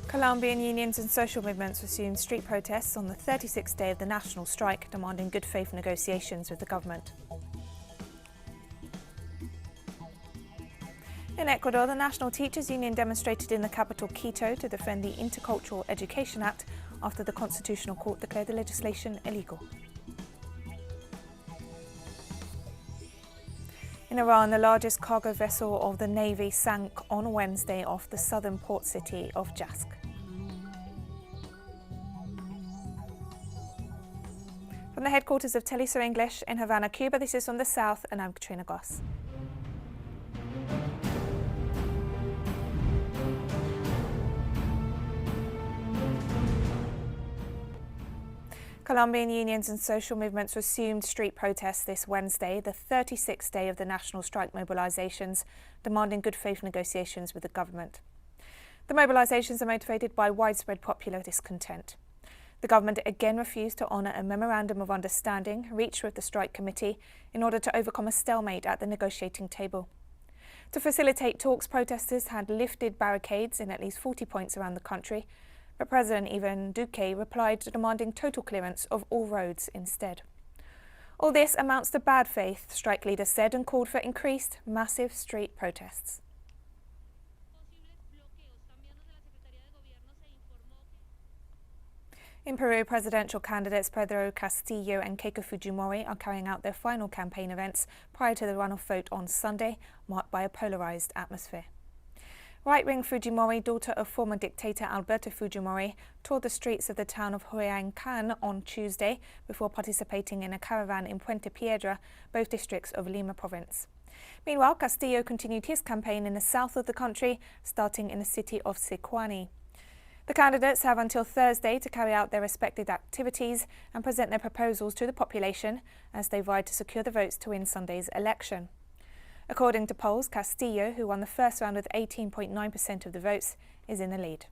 Colombian unions and social movements resumed street protests on the 36th day of the national strike, demanding good faith negotiations with the government. In Ecuador, the National Teachers Union demonstrated in the capital Quito to defend the Intercultural Education Act after the Constitutional Court declared the legislation illegal. In Iran, the largest cargo vessel of the Navy sank on Wednesday off the southern port city of Jask. From the headquarters of teleSUR English in Havana, Cuba, this is From the South, and I'm Katrina Goss. Colombian unions and social movements resumed street protests this Wednesday, the 36th day of the national strike mobilisations, demanding good faith negotiations with the government. The mobilisations are motivated by widespread popular discontent. The government again refused to honour a memorandum of understanding reached with the strike committee in order to overcome a stalemate at the negotiating table. To facilitate talks, protesters had lifted barricades in at least 40 points around the country, but President Duque replied to demanding total clearance of all roads instead. All this amounts to bad faith, strike leaders said, and called for increased, massive street protests. In Peru, presidential candidates Pedro Castillo and Keiko Fujimori are carrying out their final campaign events prior to the runoff vote on Sunday, marked by a polarized atmosphere. Right-wing Fujimori, daughter of former dictator Alberto Fujimori, toured the streets of the town of Huayncán on Tuesday before participating in a caravan in Puente Piedra, both districts of Lima province. Meanwhile, Castillo continued his campaign in the south of the country, starting in the city of Sicuani. The candidates have until Thursday to carry out their respective activities and present their proposals to the population as they vie to secure the votes to win Sunday's election. According to polls, Castillo, who won the first round with 18.9% of the votes, is in the lead.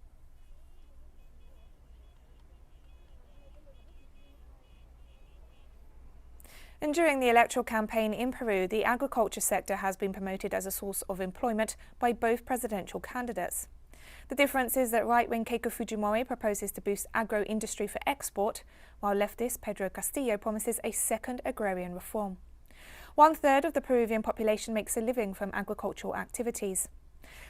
And during the electoral campaign in Peru, the agriculture sector has been promoted as a source of employment by both presidential candidates. The difference is that right-wing Keiko Fujimori proposes to boost agro-industry for export, while leftist Pedro Castillo promises a second agrarian reform. 1/3 of the Peruvian population makes a living from agricultural activities.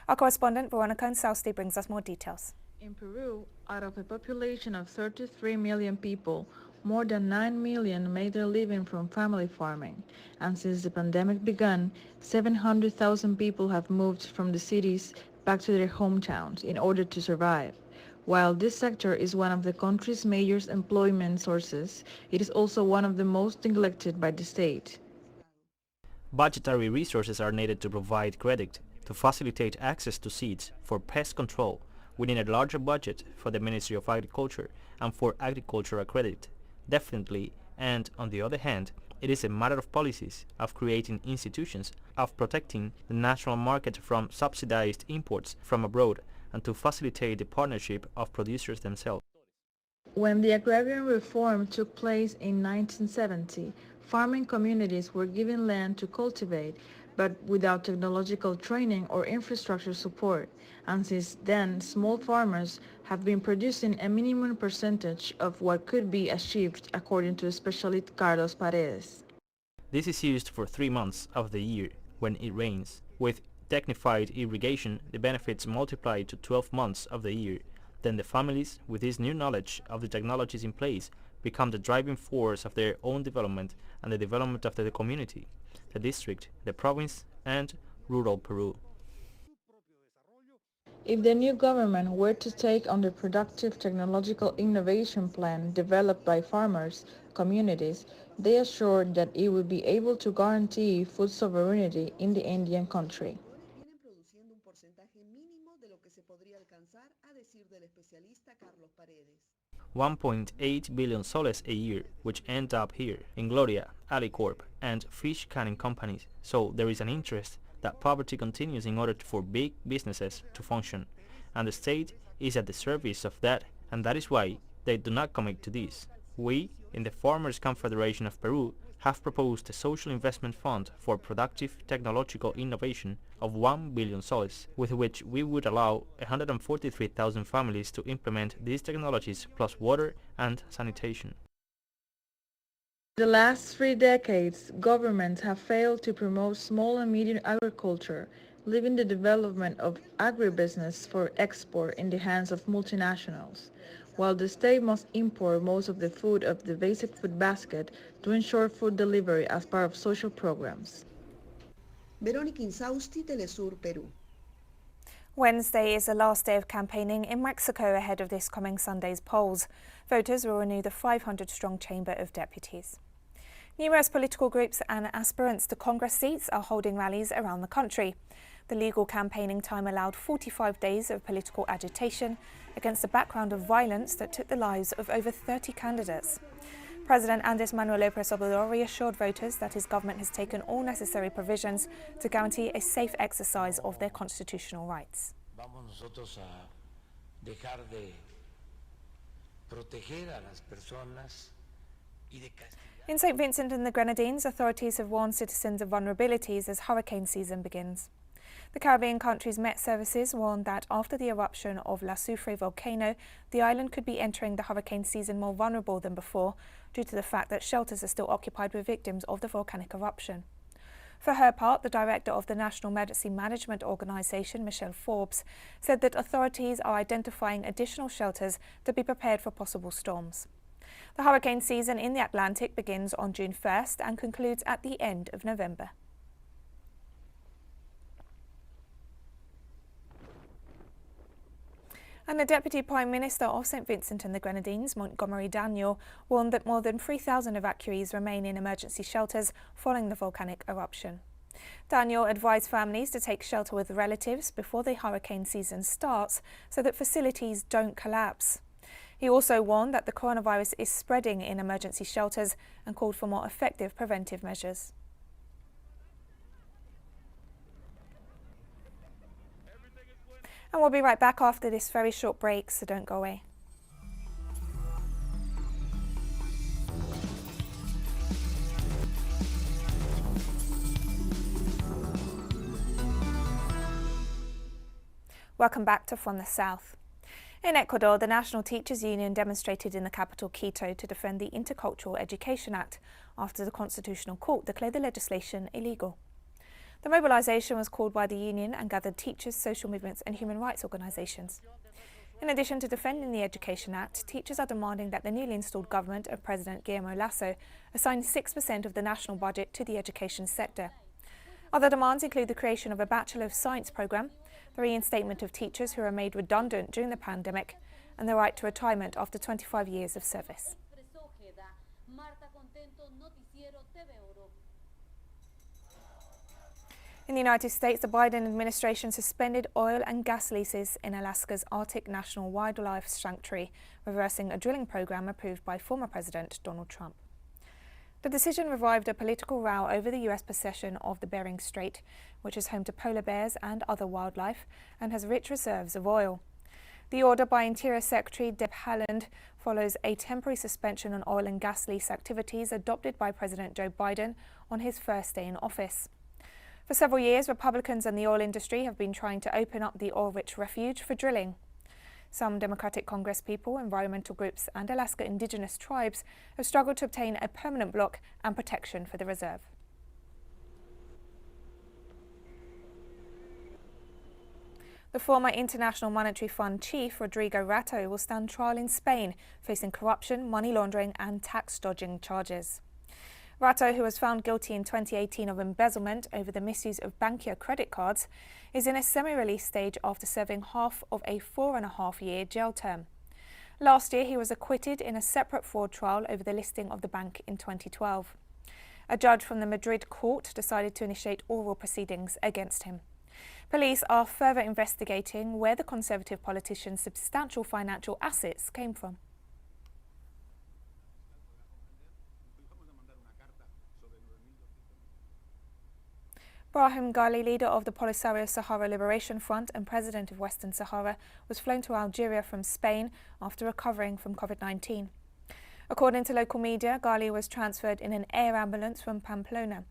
Our correspondent Veronica Insausti brings us more details. In Peru, out of a population of 33 million people, more than 9 million made their living from family farming. And since the pandemic began, 700,000 people have moved from the cities back to their hometowns in order to survive. While this sector is one of the country's major employment sources, it is also one of the most neglected by the state. Budgetary resources are needed to provide credit, to facilitate access to seeds for pest control within a larger budget for the Ministry of Agriculture and for agricultural credit, definitely, and on the other hand, it is a matter of policies, of creating institutions, of protecting the national market from subsidized imports from abroad, and to facilitate the partnership of producers themselves. When the agrarian reform took place in 1970, farming communities were given land to cultivate, but without technological training or infrastructure support. And since then, small farmers have been producing a minimum percentage of what could be achieved, according to specialist Carlos Paredes. This is used for 3 months of the year when it rains. With technified irrigation, the benefits multiply to 12 months of the year. Then the families, with this new knowledge of the technologies in place, become the driving force of their own development and the development of the community, the district, the province, and rural Peru. If the new government were to take on the productive technological innovation plan developed by farmers, communities, they assured that it would be able to guarantee food sovereignty in the Indian country. 1.8 billion soles a year, which end up here in Gloria, Alicorp, and fish canning companies. So there is an interest that poverty continues in order for big businesses to function, and the state is at the service of that, and that is why they do not commit to this. We, in the Farmers Confederation of Peru, have proposed a social investment fund for productive technological innovation of 1 billion soles, with which we would allow 143,000 families to implement these technologies plus water and sanitation. In the last 3 decades, governments have failed to promote small and medium agriculture, leaving the development of agribusiness for export in the hands of multinationals, while the state must import most of the food of the basic food basket to ensure food delivery as part of social programs. Verónica Insausti, teleSUR, Peru. Wednesday is the last day of campaigning in Mexico ahead of this coming Sunday's polls. Voters will renew the 500-strong Chamber of Deputies. Numerous political groups and aspirants to Congress seats are holding rallies around the country. The legal campaigning time allowed 45 days of political agitation against a background of violence that took the lives of over 30 candidates. President Andrés Manuel López Obrador reassured voters that his government has taken all necessary provisions to guarantee a safe exercise of their constitutional rights. Vamos nosotros a dejar de proteger a las personas y de castigar. In St. Vincent and the Grenadines, authorities have warned citizens of vulnerabilities as hurricane season begins. The Caribbean country's Met Services warned that after the eruption of La Soufre volcano, the island could be entering the hurricane season more vulnerable than before due to the fact that shelters are still occupied with victims of the volcanic eruption. For her part, the director of the National Emergency Management Organization, Michelle Forbes, said that authorities are identifying additional shelters to be prepared for possible storms. The hurricane season in the Atlantic begins on June 1st and concludes at the end of November. And the Deputy Prime Minister of St. Vincent and the Grenadines, Montgomery Daniel, warned that more than 3,000 evacuees remain in emergency shelters following the volcanic eruption. Daniel advised families to take shelter with relatives before the hurricane season starts so that facilities don't collapse. He also warned that the coronavirus is spreading in emergency shelters and called for more effective preventive measures. And we'll be right back after this very short break, so don't go away. Welcome back to From the South. In Ecuador, the National Teachers Union demonstrated in the capital Quito to defend the Intercultural Education Act after the Constitutional Court declared the legislation illegal. The mobilisation was called by the union and gathered teachers, social movements and human rights organisations. In addition to defending the Education Act, teachers are demanding that the newly installed government of President Guillermo Lasso assign 6% of the national budget to the education sector. Other demands include the creation of a Bachelor of Science programme, the reinstatement of teachers who were made redundant during the pandemic, and the right to retirement after 25 years of service. In the United States, the Biden administration suspended oil and gas leases in Alaska's Arctic National Wildlife Sanctuary, reversing a drilling program approved by former President Donald Trump. The decision revived a political row over the US possession of the Bering Strait, which is home to polar bears and other wildlife and has rich reserves of oil. The order by Interior Secretary Deb Haaland follows a temporary suspension on oil and gas lease activities adopted by President Joe Biden on his first day in office. For several years, Republicans and the oil industry have been trying to open up the oil-rich refuge for drilling. Some Democratic Congresspeople, environmental groups and Alaska Indigenous tribes have struggled to obtain a permanent block and protection for the reserve. The former International Monetary Fund chief, Rodrigo Rato, will stand trial in Spain, facing corruption, money laundering and tax dodging charges. Rato, who was found guilty in 2018 of embezzlement over the misuse of Bankia credit cards, is in a semi-release stage after serving half of a 4.5-year jail term. Last year, he was acquitted in a separate fraud trial over the listing of the bank in 2012. A judge from the Madrid court decided to initiate oral proceedings against him. Police are further investigating where the Conservative politician's substantial financial assets came from. Brahim Ghali, leader of the Polisario Sahara Liberation Front and president of Western Sahara, was flown to Algeria from Spain after recovering from COVID-19. According to local media, Ghali was transferred in an air ambulance from Pamplona.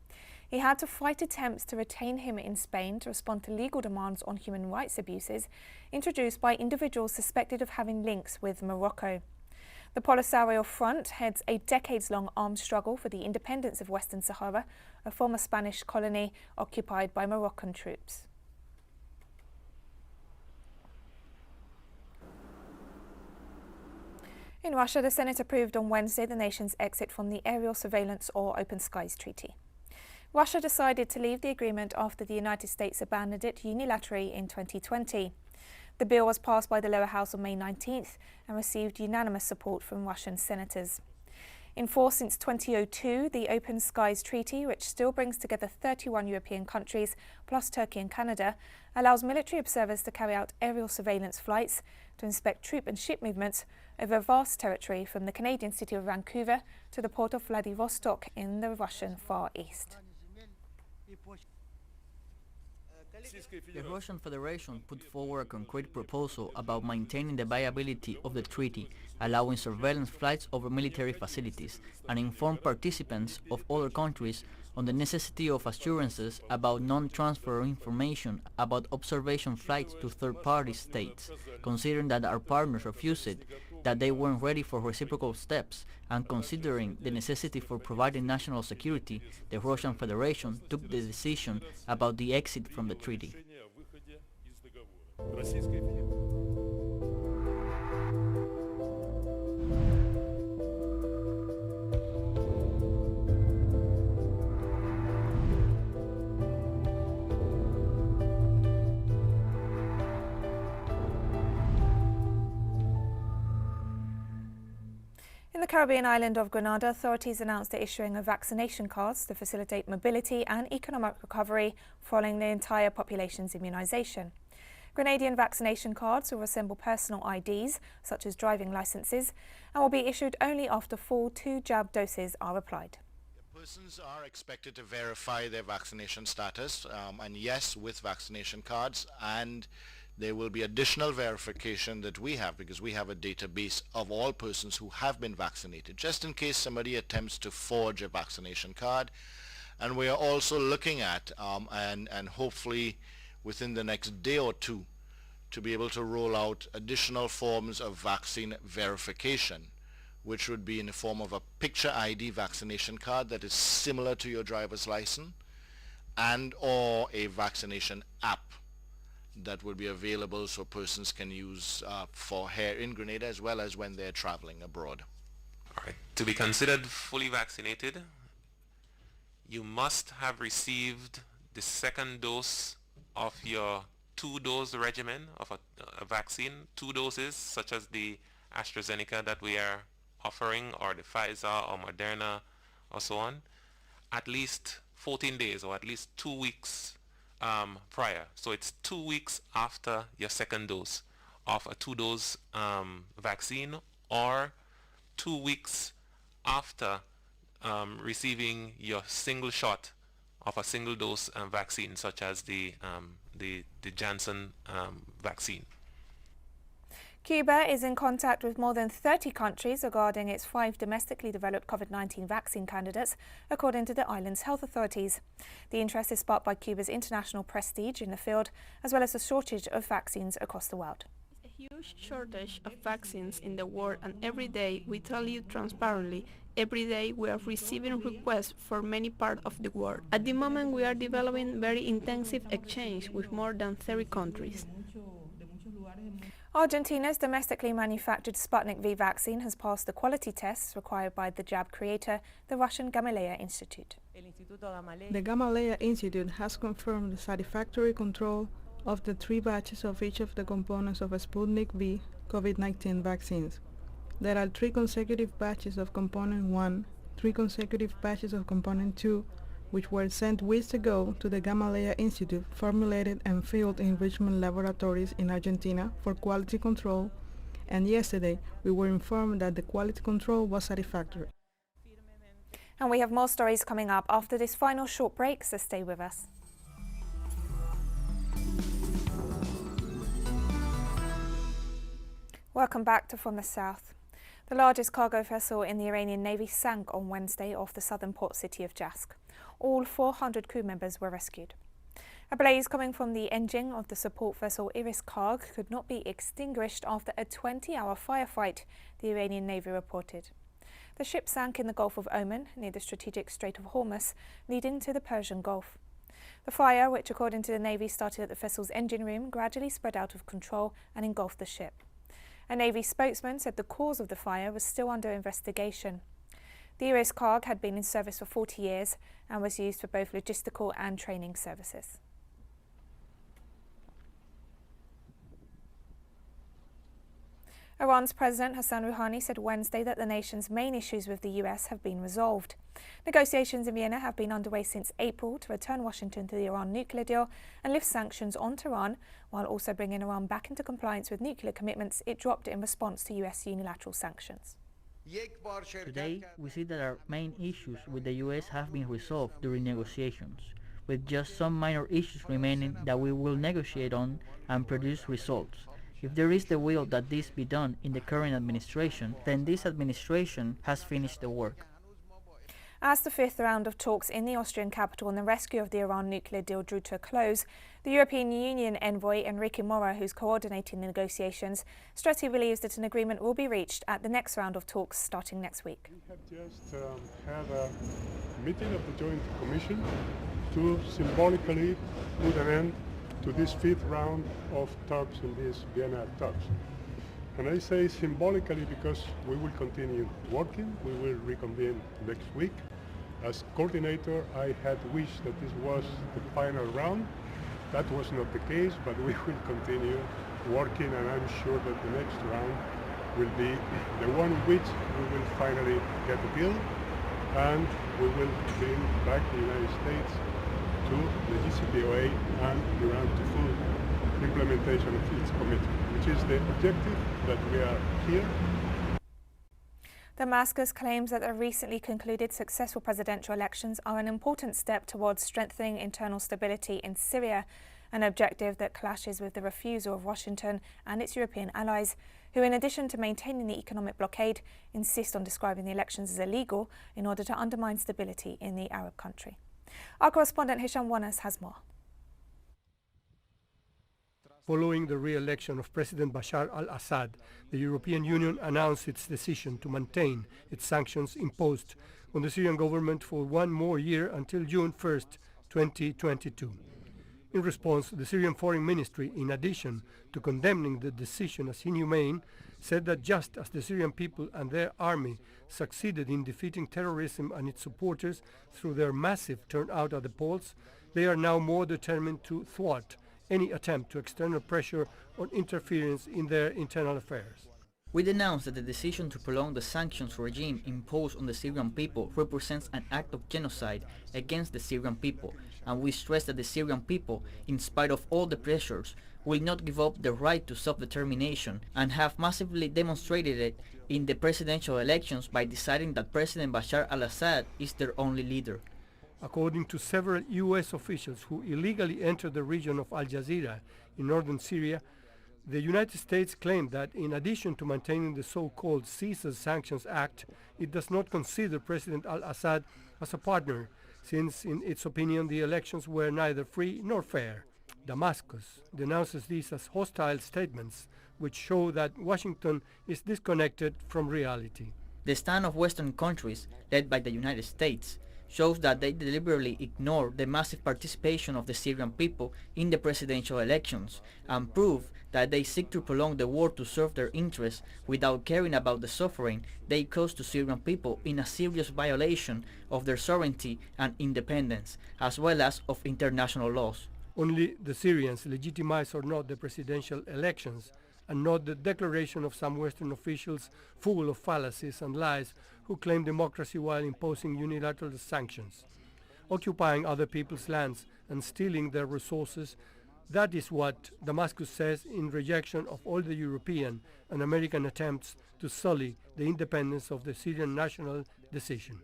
He had to fight attempts to retain him in Spain to respond to legal demands on human rights abuses introduced by individuals suspected of having links with Morocco. The Polisario Front heads a decades-long armed struggle for the independence of Western Sahara, a former Spanish colony occupied by Moroccan troops. In Russia, the Senate approved on Wednesday the nation's exit from the Aerial Surveillance or Open Skies Treaty. Russia decided to leave the agreement after the United States abandoned it unilaterally in 2020. The bill was passed by the lower house on May 19th and received unanimous support from Russian senators. In force since 2002, the Open Skies Treaty, which still brings together 31 European countries, plus Turkey and Canada, allows military observers to carry out aerial surveillance flights to inspect troop and ship movements over a vast territory from the Canadian city of Vancouver to the port of Vladivostok in the Russian Far East. The Russian Federation put forward a concrete proposal about maintaining the viability of the treaty, allowing surveillance flights over military facilities, and informed participants of other countries on the necessity of assurances about non-transfer of information about observation flights to third-party states, considering that our partners refused it, that they weren't ready for reciprocal steps, and considering the necessity for providing national security, the Russian Federation took the decision about the exit from the treaty. In the Caribbean island of Grenada, authorities announced the issuing of vaccination cards to facilitate mobility and economic recovery following the entire population's immunisation. Grenadian vaccination cards will resemble personal IDs, such as driving licences, and will be issued only after full 2 jab doses are applied. Persons are expected to verify their vaccination status, and yes, with vaccination cards, and there will be additional verification that we have, because we have a database of all persons who have been vaccinated, just in case somebody attempts to forge a vaccination card. And we are also looking at, and hopefully within the next day or two, to be able to roll out additional forms of vaccine verification, which would be in the form of a picture ID vaccination card that is similar to your driver's license, and or a vaccination app that will be available so persons can use for here in Grenada as well as when they're traveling abroad. All right. To be considered fully vaccinated, you must have received the second dose of your 2-dose regimen of a vaccine, 2 doses such as the AstraZeneca that we are offering, or the Pfizer or Moderna or so on, at least 14 days or at least 2 weeks prior. So it's 2 weeks after your second dose of a 2-dose vaccine, or 2 weeks after receiving your single shot of a single dose vaccine, such as the Janssen vaccine. Cuba is in contact with more than 30 countries regarding its 5 domestically developed COVID-19 vaccine candidates, according to the island's health authorities. The interest is sparked by Cuba's international prestige in the field, as well as a shortage of vaccines across the world. A huge shortage of vaccines in the world, and every day, we tell you transparently, every day we are receiving requests for many parts of the world. At the moment, we are developing very intensive exchange with more than 30 countries. Argentina's domestically manufactured Sputnik V vaccine has passed the quality tests required by the jab creator, the Russian Gamaleya Institute. The Gamaleya Institute has confirmed the satisfactory control of the 3 batches of each of the components of a Sputnik V COVID-19 vaccines. There are 3 consecutive batches of component 1, 3 consecutive batches of component 2, which were sent weeks ago to the Gamaleya Institute, formulated and filled in enrichment laboratories in Argentina for quality control, and yesterday we were informed that the quality control was satisfactory. And we have more stories coming up after this final short break, so stay with us. Welcome back to From the South. The largest cargo vessel in the Iranian Navy sank on Wednesday off the southern port city of Jask. All 400 crew members were rescued. A blaze coming from the engine of the support vessel Iris Karg could not be extinguished after a 20-hour firefight, the Iranian Navy reported. The ship sank in the Gulf of Oman, near the strategic Strait of Hormuz, leading to the Persian Gulf. The fire, which according to the Navy started at the vessel's engine room, gradually spread out of control and engulfed the ship. A Navy spokesman said the cause of the fire was still under investigation. The Iris Karg had been in service for 40 years and was used for both logistical and training services. Iran's President Hassan Rouhani said Wednesday that the nation's main issues with the US have been resolved. Negotiations in Vienna have been underway since April to return Washington to the Iran nuclear deal and lift sanctions on Tehran, while also bringing Iran back into compliance with nuclear commitments it dropped in response to US unilateral sanctions. Today, we see that our main issues with the US have been resolved during negotiations, with just some minor issues remaining that we will negotiate on and produce results. If there is the will that this be done in the current administration, then this administration has finished the work. As the fifth round of talks in the Austrian capital on the rescue of the Iran nuclear deal drew to a close, the European Union envoy Enrique Mora, who's coordinating the negotiations, stressed he believes that an agreement will be reached at the next round of talks starting next week. We have just had a meeting of the Joint Commission to symbolically put an end to this fifth round of talks in these Vienna talks. And I say symbolically because we will continue working, we will reconvene next week. As coordinator, I had wished that this was the final round. That was not the case, but we will continue working, and I'm sure that the next round will be the one in which we will finally get a deal, and we will bring back the United States to the JCPOA and Iran to full implementation of its commitment, which is the objective that we are here. Damascus claims that the recently concluded successful presidential elections are an important step towards strengthening internal stability in Syria, an objective that clashes with the refusal of Washington and its European allies, who, in addition to maintaining the economic blockade, insist on describing the elections as illegal in order to undermine stability in the Arab country. Our correspondent Hisham Wanas has more. Following the re-election of President Bashar al-Assad, the European Union announced its decision to maintain its sanctions imposed on the Syrian government for one more year until June 1st, 2022. In response, the Syrian Foreign Ministry, in addition to condemning the decision as inhumane, said that just as the Syrian people and their army succeeded in defeating terrorism and its supporters through their massive turnout at the polls, they are now more determined to thwart any attempt to external pressure on interference in their internal affairs. We denounce that the decision to prolong the sanctions regime imposed on the Syrian people represents an act of genocide against the Syrian people, and we stress that the Syrian people, in spite of all the pressures, will not give up the right to self-determination and have massively demonstrated it in the presidential elections by deciding that President Bashar al-Assad is their only leader. According to several U.S. officials who illegally entered the region of Al Jazeera in northern Syria, the United States claimed that in addition to maintaining the so-called Caesar Sanctions Act, it does not consider President al-Assad as a partner, since in its opinion the elections were neither free nor fair. Damascus denounces these as hostile statements, which show that Washington is disconnected from reality. The stand of Western countries, led by the United States, shows that they deliberately ignore the massive participation of the Syrian people in the presidential elections and prove that they seek to prolong the war to serve their interests without caring about the suffering they cause to Syrian people in a serious violation of their sovereignty and independence, as well as of international laws. Only the Syrians legitimize or not the presidential elections, and not the declaration of some Western officials full of fallacies and lies who claim democracy while imposing unilateral sanctions, occupying other people's lands and stealing their resources. That is what Damascus says in rejection of all the European and American attempts to sully the independence of the Syrian national decision.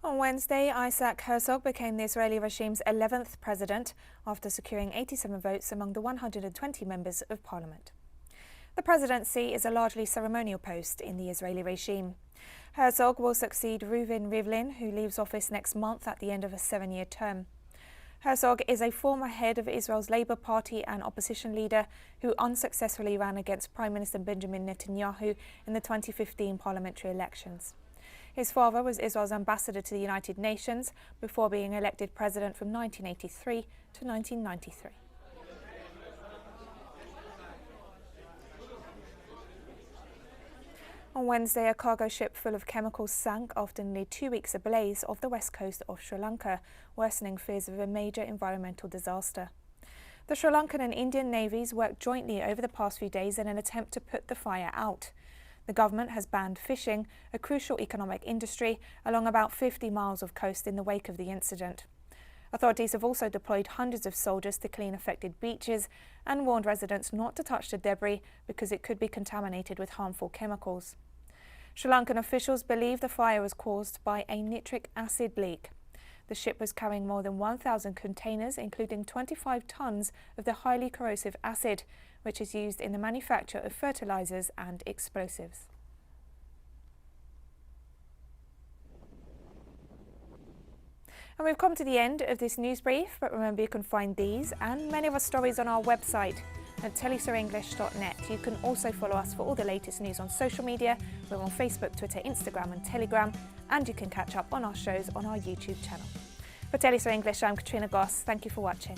On Wednesday, Isaac Herzog became the Israeli regime's 11th president after securing 87 votes among the 120 members of parliament. The presidency is a largely ceremonial post in the Israeli regime. Herzog will succeed Reuven Rivlin, who leaves office next month at the end of a 7-year term. Herzog is a former head of Israel's Labour Party and opposition leader who unsuccessfully ran against Prime Minister Benjamin Netanyahu in the 2015 parliamentary elections. His father was Israel's ambassador to the United Nations before being elected president from 1983 to 1993. On Wednesday, a cargo ship full of chemicals sank after nearly 2 weeks ablaze off the west coast of Sri Lanka, worsening fears of a major environmental disaster. The Sri Lankan and Indian navies worked jointly over the past few days in an attempt to put the fire out. The government has banned fishing, a crucial economic industry, along about 50 miles of coast in the wake of the incident. Authorities have also deployed hundreds of soldiers to clean affected beaches and warned residents not to touch the debris because it could be contaminated with harmful chemicals. Sri Lankan officials believe the fire was caused by a nitric acid leak. The ship was carrying more than 1,000 containers, including 25 tons of the highly corrosive acid, which is used in the manufacture of fertilizers and explosives. And we've come to the end of this news brief, but remember you can find these and many of our stories on our website at telesurenglish.net. You can also follow us for all the latest news on social media. We're on Facebook, Twitter, Instagram and Telegram, and you can catch up on our shows on our YouTube channel. For TeleSUR English, I'm Katrina Goss. Thank you for watching.